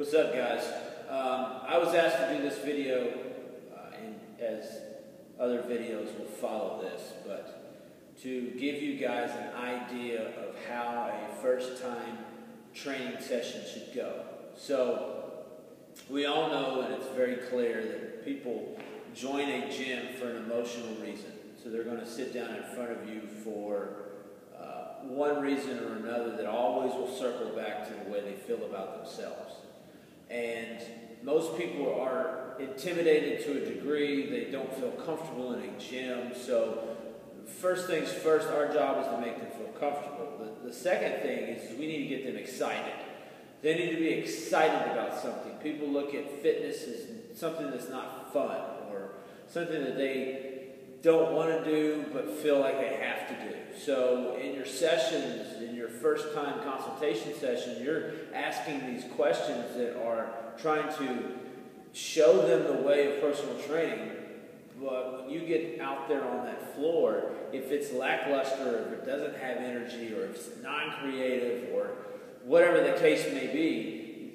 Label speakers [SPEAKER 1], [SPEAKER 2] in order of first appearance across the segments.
[SPEAKER 1] What's up, guys? I was asked to do this video, and as other videos will follow this, but to give you guys an idea of how a first-time training session should go. So, we all know, and it's very clear, that people join a gym for an emotional reason. So they're going to sit down in front of you for one reason or another that always will circle back to the way they feel about themselves. And most people are intimidated to a degree. They don't feel comfortable in a gym. So first things first, our job is to make them feel comfortable. The second thing is we need to get them excited. They need to be excited about something. People look at fitness as something that's not fun or something that they don't want to do but feel like they have to do. So in your sessions, in your first time consultation session, you're asking these questions that are trying to show them the way of personal training. But when you get out there on that floor, if it's lackluster, or if it doesn't have energy, or if it's non-creative, or whatever the case may be,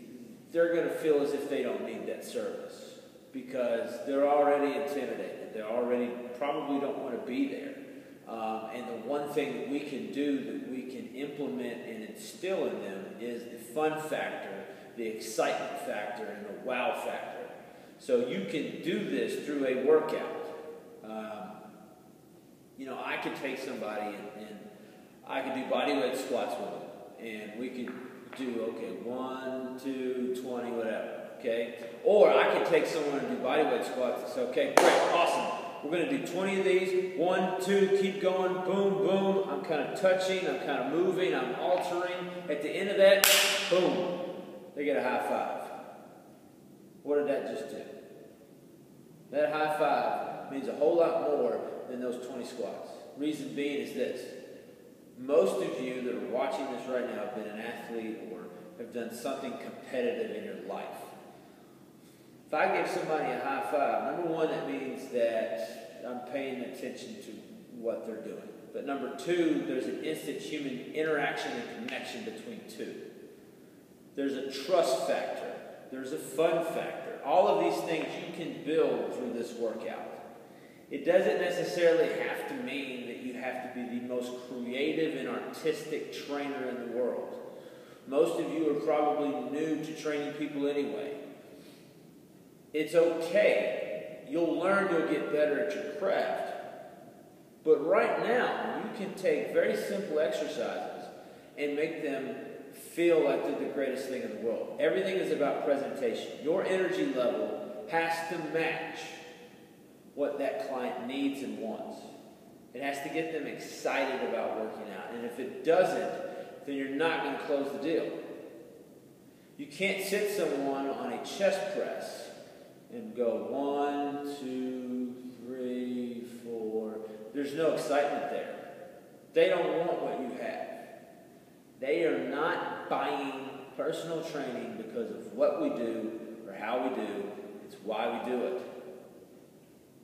[SPEAKER 1] they're going to feel as if they don't need that service because they're already intimidated. They already probably don't want to be there. And the one thing that we can do, that we can implement and instill in them, is the fun factor, the excitement factor, and the wow factor. So you can do this through a workout. I could take somebody and I could do bodyweight squats with them. And we could do, okay, 1, 2, 20, whatever, okay? Or I could take someone and do bodyweight squats and say, okay, great, awesome. We're going to do 20 of these. 1, 2, keep going, boom, boom. I'm kind of touching, I'm kind of moving, I'm altering. At the end of that, boom, they get a high five. What did that just do? That high five means a whole lot more than those 20 squats. Reason being is this. Most of you that are watching this right now have been an athlete or have done something competitive in your life. If I give somebody a high five, number one, that means that I'm paying attention to what they're doing. But number two, there's an instant human interaction and connection between two. There's a trust factor. There's a fun factor. All of these things you can build through this workout. It doesn't necessarily have to mean that you have to be the most creative and artistic trainer in the world. Most of you are probably new to training people anyway. It's okay. You'll learn, you'll get better at your craft. But right now, you can take very simple exercises and make them feel like they're the greatest thing in the world. Everything is about presentation. Your energy level has to match what that client needs and wants. It has to get them excited about working out. And if it doesn't, then you're not going to close the deal. You can't sit someone on a chest press and go 1, 2, 3, 4. There's no excitement there. They don't want what you have. They are not buying personal training because of what we do or how we do. It's why we do it.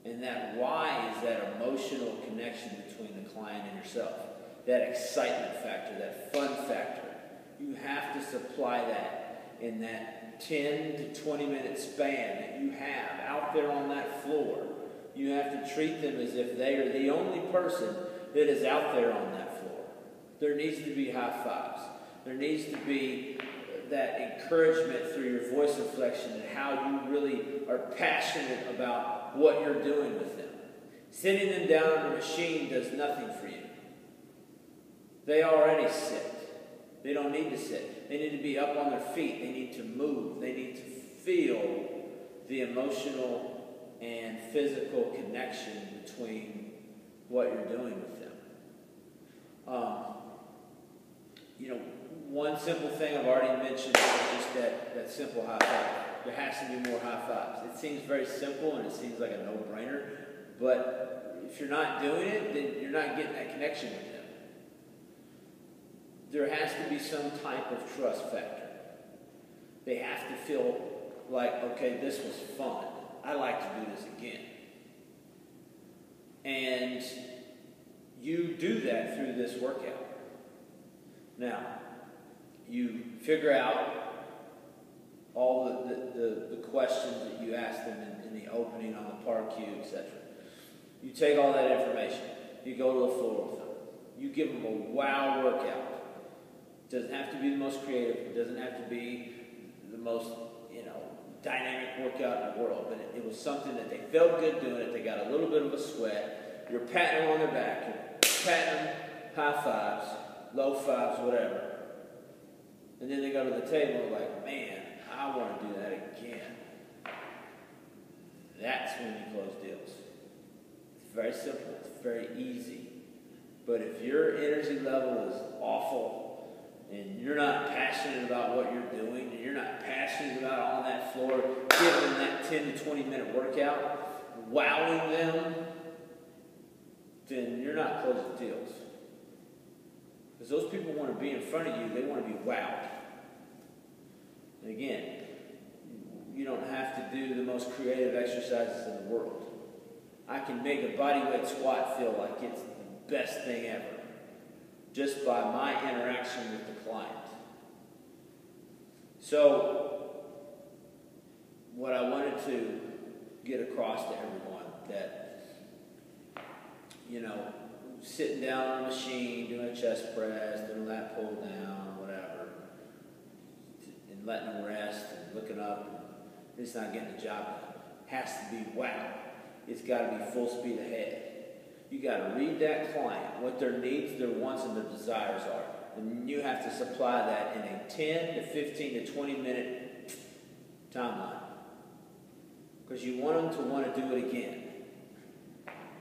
[SPEAKER 1] And that why is that emotional connection between the client and yourself. That excitement factor, that fun factor. You have to supply that in that 10 to 20 minute span that you have out there on that floor. You have to treat them as if they are the only person that is out there on that floor. There needs to be high fives. There needs to be that encouragement through your voice inflection and how you really are passionate about what you're doing with them. Sitting them down on a machine does nothing for you. They already sit. They don't need to sit. They need to be up on their feet. They need to move. They need to feel the emotional and physical connection between what you're doing with them. One simple thing I've already mentioned is just that simple high five. There has to be more high fives. It seems very simple and it seems like a no-brainer, but if you're not doing it, then you're not getting that connection with them. There has to be some type of trust factor. They have to feel like, okay, this was fun. I'd like to do this again. And you do that through this workout. Now, you figure out all the questions that you ask them in the opening, on the par cue, etc. You take all that information, you go to the floor with them, you give them a wow workout. It doesn't have to be the most creative, it doesn't have to be the most, dynamic workout in the world, but it was something that they felt good doing it, they got a little bit of a sweat, you're patting them on their back, you're patting them, high fives, low fives, whatever. And then they go to the table and like, man, I want to do that again. That's when you close deals. It's very simple. It's very easy. But if your energy level is awful and you're not passionate about what you're doing and you're not passionate about on that floor giving them that 10 to 20 minute workout, wowing them, then you're not closing deals. Because those people want to be in front of you, they want to be wowed. And again, you don't have to do the most creative exercises in the world. I can make a bodyweight squat feel like it's the best thing ever, just by my interaction with the client. So, what I wanted to get across to everyone, that, sitting down on a machine, doing a chest press, doing a lat pull down, whatever, and letting them rest and looking up, and it's not getting the job done. Has to be wow. It's got to be full speed ahead. You got to read that client, what their needs, their wants, and their desires are. And you have to supply that in a 10 to 15 to 20 minute timeline. Because you want them to want to do it again.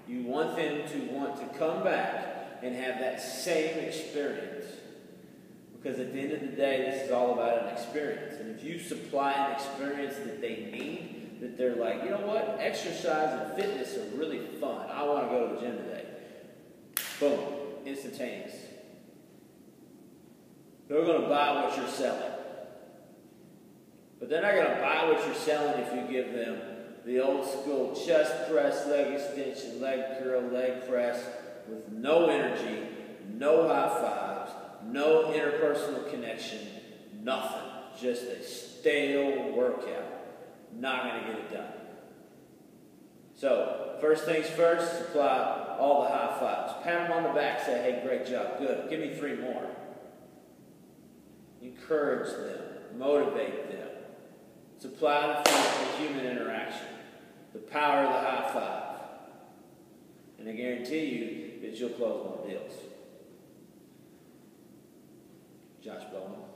[SPEAKER 1] You want them to want to come back and have that same experience. Because at the end of the day, this is all about an experience. And if you supply an experience that they need, that they're like, you know what, exercise and fitness are really fun. I want to go to the gym today. Boom, instantaneous. They're going to buy what you're selling. But they're not going to buy what you're selling if you give them the old school chest press, leg extension, leg curl, leg press with no energy, no high fives, no interpersonal connection, nothing. Just a stale workout. Not going to get it done. So, first things first, supply all the high fives. Pat them on the back, say, hey, great job, good. Give me 3 more. Encourage them, motivate them. Supply the human interaction, the power of the high five. And I guarantee you that you'll close more deals. Josh Bowen.